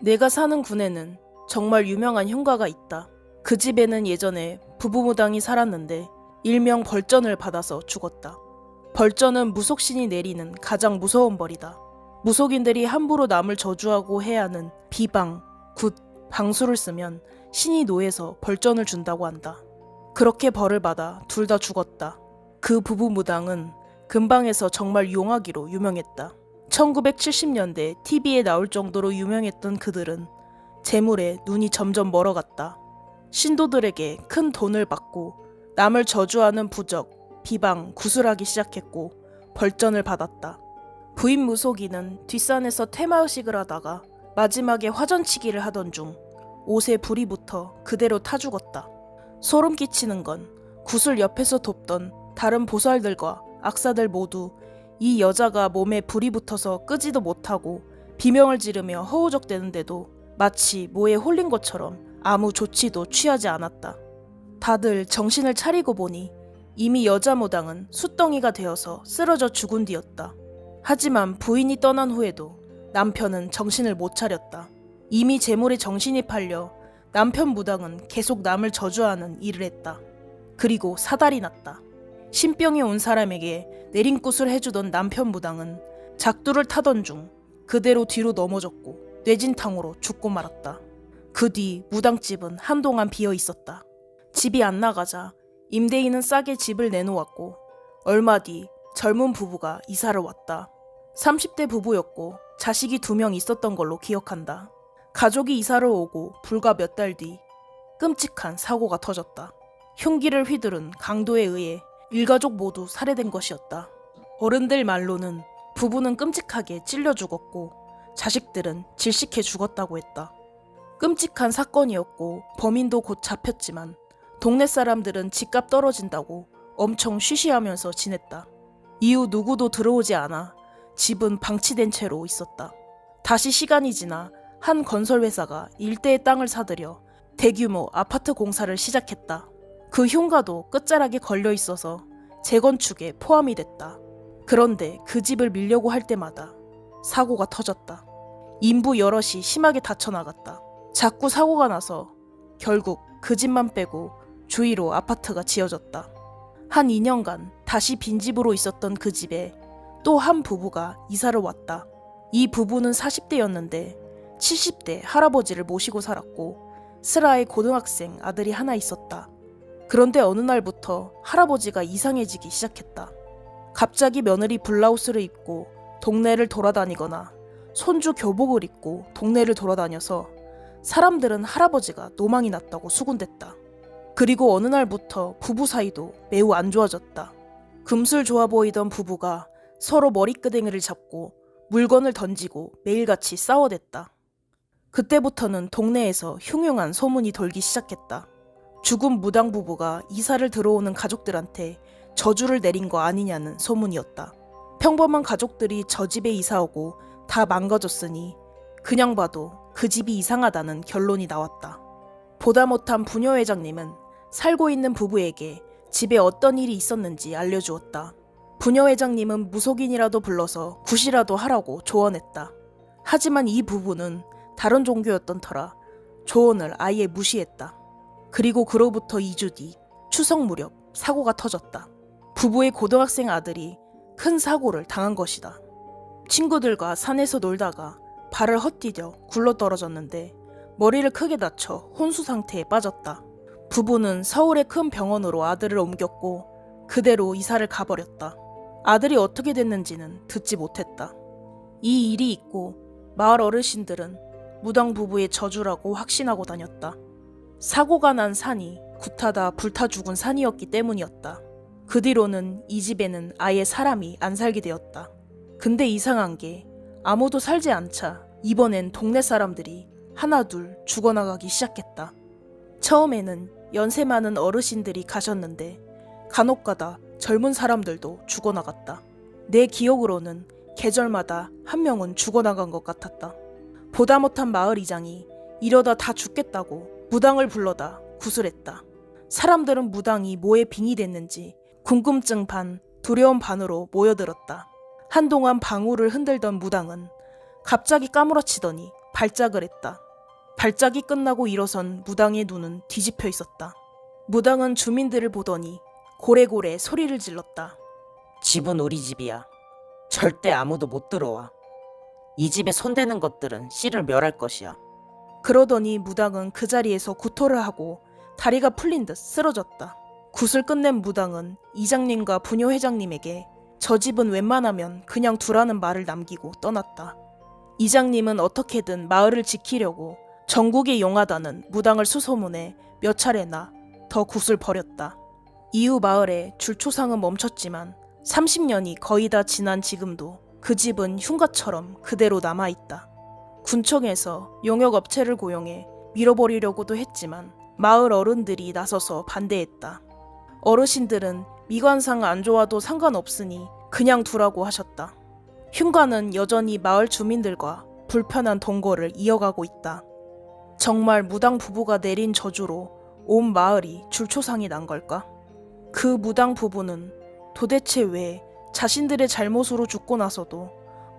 내가 사는 군에는 정말 유명한 형가가 있다. 그 집에는 예전에 부부무당이 살았는데 일명 벌전을 받아서 죽었다. 벌전은 무속신이 내리는 가장 무서운 벌이다. 무속인들이 함부로 남을 저주하고 해하는 비방, 굿, 방수를 쓰면 신이 노해서 벌전을 준다고 한다. 그렇게 벌을 받아 둘 다 죽었다. 그 부부무당은 근방에서 정말 용하기로 유명했다. 1970년대 TV에 나올 정도로 유명했던 그들은 재물에 눈이 점점 멀어갔다. 신도들에게 큰 돈을 받고 남을 저주하는 부적, 비방, 구술하기 시작했고 벌전을 받았다. 부인 무속인은 뒷산에서 퇴마의식을 하다가 마지막에 화전치기를 하던 중 옷에 불이 붙어 그대로 타 죽었다. 소름 끼치는 건 구슬 옆에서 돕던 다른 보살들과 악사들 모두 이 여자가 몸에 불이 붙어서 끄지도 못하고 비명을 지르며 허우적대는데도 마치 뭐에 홀린 것처럼 아무 조치도 취하지 않았다. 다들 정신을 차리고 보니 이미 여자 무당은 숫덩이가 되어서 쓰러져 죽은 뒤였다. 하지만 부인이 떠난 후에도 남편은 정신을 못 차렸다. 이미 재물에 정신이 팔려 남편 무당은 계속 남을 저주하는 일을 했다. 그리고 사달이 났다. 신병이 온 사람에게 내림굿을 해주던 남편 무당은 작두를 타던 중 그대로 뒤로 넘어졌고 뇌진탕으로 죽고 말았다. 그 뒤 무당집은 한동안 비어 있었다. 집이 안 나가자 임대인은 싸게 집을 내놓았고 얼마 뒤 젊은 부부가 이사를 왔다. 30대 부부였고 자식이 2명 있었던 걸로 기억한다. 가족이 이사를 오고 불과 몇 달 뒤 끔찍한 사고가 터졌다. 흉기를 휘두른 강도에 의해 일가족 모두 살해된 것이었다. 어른들 말로는 부부는 끔찍하게 찔려 죽었고 자식들은 질식해 죽었다고 했다. 끔찍한 사건이었고 범인도 곧 잡혔지만 동네 사람들은 집값 떨어진다고 엄청 쉬쉬하면서 지냈다. 이후 누구도 들어오지 않아 집은 방치된 채로 있었다. 다시 시간이 지나 한 건설회사가 일대의 땅을 사들여 대규모 아파트 공사를 시작했다. 그 흉가도 끝자락에 걸려 있어서 재건축에 포함이 됐다. 그런데 그 집을 밀려고 할 때마다 사고가 터졌다. 인부 여럿이 심하게 다쳐나갔다. 자꾸 사고가 나서 결국 그 집만 빼고 주위로 아파트가 지어졌다. 한 2년간 다시 빈집으로 있었던 그 집에 또 한 부부가 이사를 왔다. 이 부부는 40대였는데 70대 할아버지를 모시고 살았고 슬아의 고등학생 아들이 하나 있었다. 그런데 어느 날부터 할아버지가 이상해지기 시작했다. 갑자기 며느리 블라우스를 입고 동네를 돌아다니거나 손주 교복을 입고 동네를 돌아다녀서 사람들은 할아버지가 노망이 났다고 수군댔다. 그리고 어느 날부터 부부 사이도 매우 안 좋아졌다. 금술 좋아 보이던 부부가 서로 머리끄댕이를 잡고 물건을 던지고 매일같이 싸워댔다. 그때부터는 동네에서 흉흉한 소문이 돌기 시작했다. 죽은 무당 부부가 이사를 들어오는 가족들한테 저주를 내린 거 아니냐는 소문이었다. 평범한 가족들이 저 집에 이사오고 다 망가졌으니 그냥 봐도 그 집이 이상하다는 결론이 나왔다. 보다 못한 부녀회장님은 살고 있는 부부에게 집에 어떤 일이 있었는지 알려주었다. 부녀회장님은 무속인이라도 불러서 굿이라도 하라고 조언했다. 하지만 이 부부는 다른 종교였던 터라 조언을 아예 무시했다. 그리고 그로부터 2주 뒤 추석 무렵 사고가 터졌다. 부부의 고등학생 아들이 큰 사고를 당한 것이다. 친구들과 산에서 놀다가 발을 헛디뎌 굴러떨어졌는데 머리를 크게 다쳐 혼수 상태에 빠졌다. 부부는 서울의 큰 병원으로 아들을 옮겼고 그대로 이사를 가버렸다. 아들이 어떻게 됐는지는 듣지 못했다. 이 일이 있고 마을 어르신들은 무당 부부의 저주라고 확신하고 다녔다. 사고가 난 산이 굿하다 불타 죽은 산이었기 때문이었다. 그 뒤로는 이 집에는 아예 사람이 안 살게 되었다. 근데 이상한 게 아무도 살지 않자 이번엔 동네 사람들이 하나둘 죽어나가기 시작했다. 처음에는 연세 많은 어르신들이 가셨는데 간혹가다 젊은 사람들도 죽어나갔다. 내 기억으로는 계절마다 한 명은 죽어나간 것 같았다. 보다 못한 마을 이장이 이러다 다 죽겠다고 무당을 불러다 구슬했다. 사람들은 무당이 뭐에 빙의 됐는지 궁금증 반 두려움 반으로 모여들었다. 한동안 방울을 흔들던 무당은 갑자기 까무러치더니 발작을 했다. 발작이 끝나고 일어선 무당의 눈은 뒤집혀 있었다. 무당은 주민들을 보더니 고래고래 소리를 질렀다. 집은 우리 집이야. 절대 아무도 못 들어와. 이 집에 손대는 것들은 씨를 멸할 것이야. 그러더니 무당은 그 자리에서 구토를 하고 다리가 풀린 듯 쓰러졌다. 굿을 끝낸 무당은 이장님과 부녀회장님에게 저 집은 웬만하면 그냥 두라는 말을 남기고 떠났다. 이장님은 어떻게든 마을을 지키려고 전국에 용하다는 무당을 수소문해 몇 차례나 더 굿을 버렸다. 이후 마을에 줄초상은 멈췄지만 30년이 거의 다 지난 지금도 그 집은 흉가처럼 그대로 남아있다. 군청에서 용역업체를 고용해 밀어버리려고도 했지만 마을 어른들이 나서서 반대했다. 어르신들은 미관상 안 좋아도 상관없으니 그냥 두라고 하셨다. 흉가는 여전히 마을 주민들과 불편한 동거를 이어가고 있다. 정말 무당 부부가 내린 저주로 온 마을이 줄초상이 난 걸까? 그 무당 부부는 도대체 왜 자신들의 잘못으로 죽고 나서도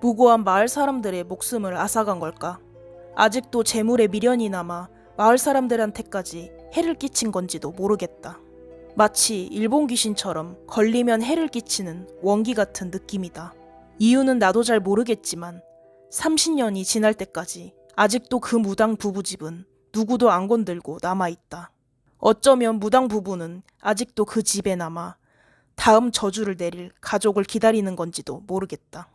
무고한 마을 사람들의 목숨을 앗아간 걸까? 아직도 재물에 미련이 남아 마을 사람들한테까지 해를 끼친 건지도 모르겠다. 마치 일본 귀신처럼 걸리면 해를 끼치는 원기 같은 느낌이다. 이유는 나도 잘 모르겠지만 30년이 지날 때까지 아직도 그 무당 부부집은 누구도 안 건들고 남아있다. 어쩌면 무당 부부는 아직도 그 집에 남아 다음 저주를 내릴 가족을 기다리는 건지도 모르겠다.